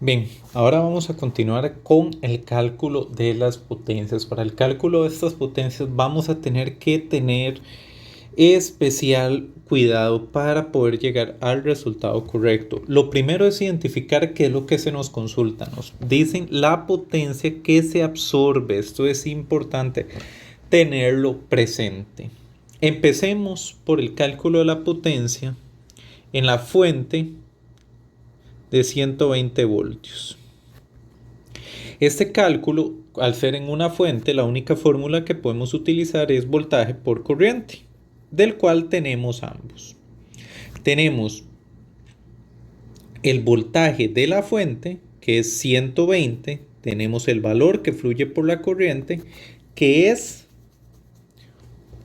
Bien, ahora vamos a continuar con el cálculo de las potencias. Para el cálculo de estas potencias vamos a tener que tener especial cuidado para poder llegar al resultado correcto. Lo primero es identificar qué es lo que se nos consulta. Nos dicen la potencia que se absorbe. Esto es importante tenerlo presente. Empecemos por el cálculo de la potencia en la fuente de 120 voltios. Este cálculo, al ser en una fuente, la única fórmula que podemos utilizar es voltaje por corriente, del cual tenemos ambos. Tenemos el voltaje de la fuente, que es 120, tenemos el valor que fluye por la corriente, que es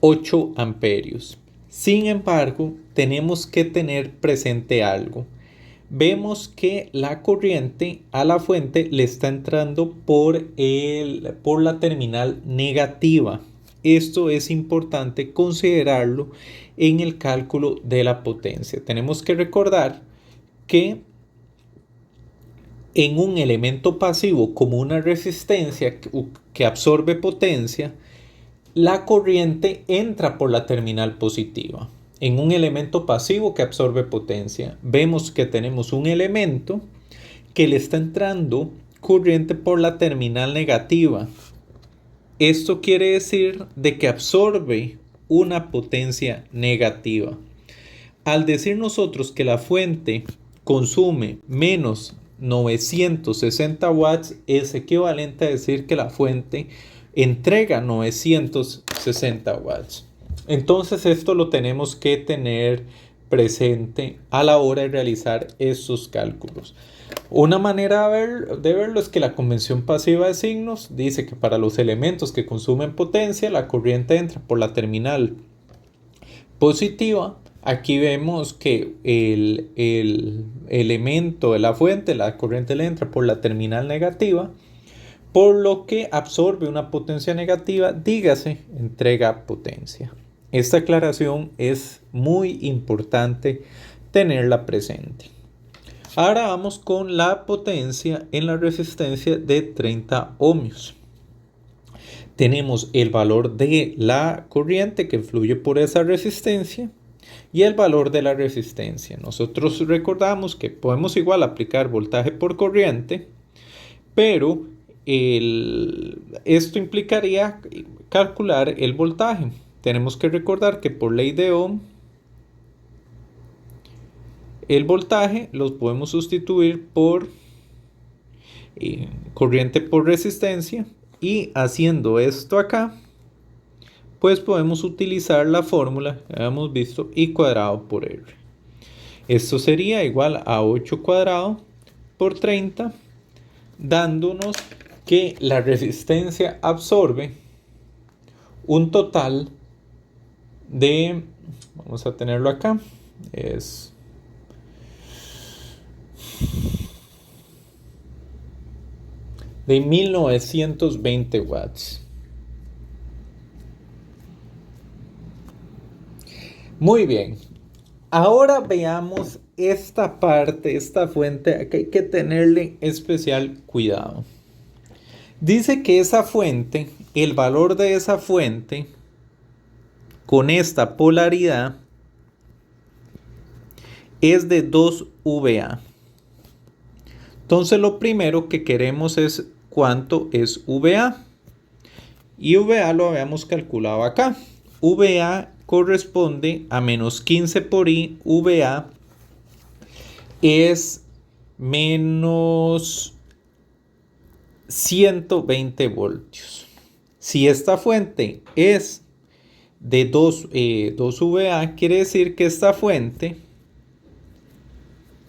8 amperios. Sin embargo, tenemos que tener presente algo. Vemos que la corriente a la fuente le está entrando por la terminal negativa. Esto es importante considerarlo en el cálculo de la potencia. Tenemos que recordar que en un elemento pasivo como una resistencia que absorbe potencia, la corriente entra por la terminal positiva. En un elemento pasivo que absorbe potencia, vemos que tenemos un elemento que le está entrando corriente por la terminal negativa. Esto quiere decir de que absorbe una potencia negativa. Al decir nosotros que la fuente consume menos 960 watts, es equivalente a decir que la fuente entrega 960 watts. Entonces esto lo tenemos que tener presente a la hora de realizar estos cálculos. Una manera de verlo es que la convención pasiva de signos dice que para los elementos que consumen potencia, la corriente entra por la terminal positiva. Aquí vemos que el elemento de la fuente, la corriente le entra por la terminal negativa, por lo que absorbe una potencia negativa, dígase, entrega potencia. Esta aclaración es muy importante tenerla presente. Ahora vamos con la potencia en la resistencia de 30 ohmios. Tenemos el valor de la corriente que fluye por esa resistencia y el valor de la resistencia. Nosotros recordamos que podemos igual aplicar voltaje por corriente, pero esto implicaría calcular el voltaje. Tenemos que recordar que por ley de Ohm, el voltaje los podemos sustituir por corriente por resistencia, y haciendo esto acá, pues podemos utilizar la fórmula que habíamos visto, I cuadrado por R. Esto sería igual a 8 cuadrado por 30, dándonos que la resistencia absorbe un total de, vamos a tenerlo acá, es de 1920 watts. Muy bien. Ahora veamos esta parte, esta fuente, que hay que tenerle especial cuidado. Dice que esa fuente, el valor de esa fuente, con esta polaridad, es de 2 VA. Entonces lo primero que queremos es cuánto es VA. Y VA lo habíamos calculado acá. VA corresponde a menos 15 por I. VA es menos 120 voltios. Si esta fuente es de 2 VA, quiere decir que esta fuente,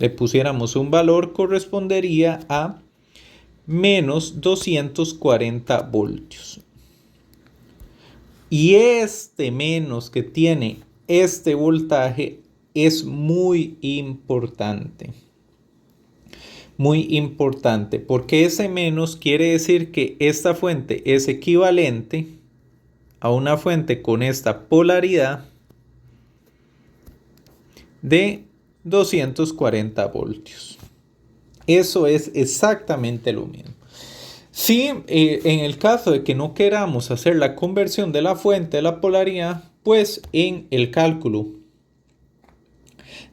le pusiéramos un valor, correspondería a menos 240 voltios. Y este menos que tiene este voltaje es muy importante. Muy importante, porque ese menos quiere decir que esta fuente es equivalente a una fuente con esta polaridad de 240 voltios. Eso es exactamente lo mismo. Si en el caso de que no queramos hacer la conversión de la fuente de la polaridad, pues en el cálculo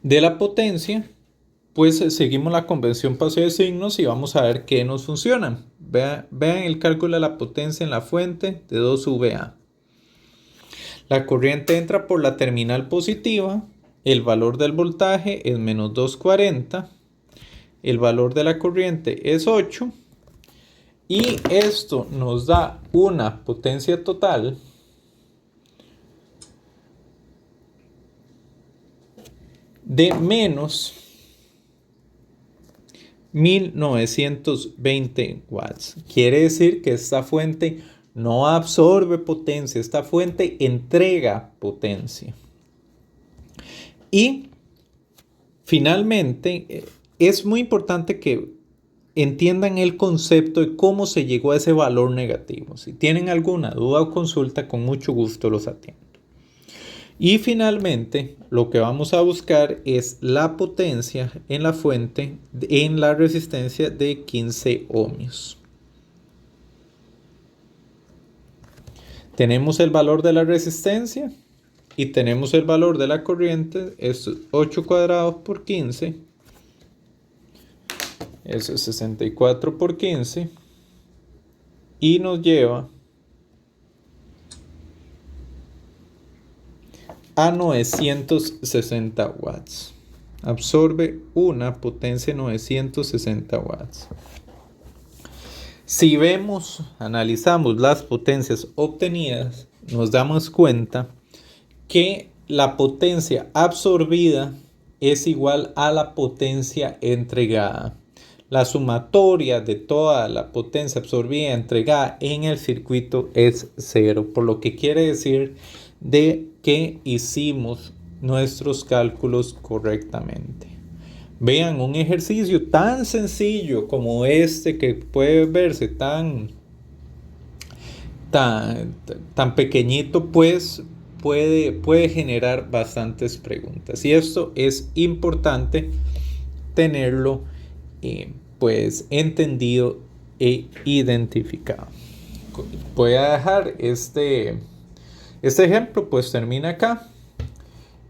de la potencia, pues seguimos la convención pasiva de signos y vamos a ver qué nos funciona. Vean el cálculo de la potencia en la fuente de 2VA. La corriente entra por la terminal positiva, el valor del voltaje es menos 240, el valor de la corriente es 8 y esto nos da una potencia total de menos 1920 watts. Quiere decir que esta fuente no absorbe potencia, esta fuente entrega potencia. Y finalmente, es muy importante que entiendan el concepto de cómo se llegó a ese valor negativo. Si tienen alguna duda o consulta, con mucho gusto los atiendo. Y finalmente, lo que vamos a buscar es la potencia en la fuente en la resistencia de 15 ohmios. Tenemos el valor de la resistencia y tenemos el valor de la corriente, es 8 cuadrados por 15. Eso es 64 por 15 y nos lleva a 960 watts. Absorbe una potencia de 960 watts. Si vemos, analizamos las potencias obtenidas, nos damos cuenta que la potencia absorbida es igual a la potencia entregada. La sumatoria de toda la potencia absorbida y entregada en el circuito es 0, por lo que quiere decir de que hicimos nuestros cálculos correctamente. Vean, un ejercicio tan sencillo como este, que puede verse tan pequeñito, pues puede generar bastantes preguntas. Y esto es importante tenerlo pues entendido e identificado. Voy a dejar este ejemplo, pues termina acá.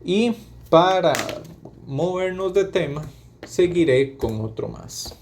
Y para movernos de tema, seguiré con otro más.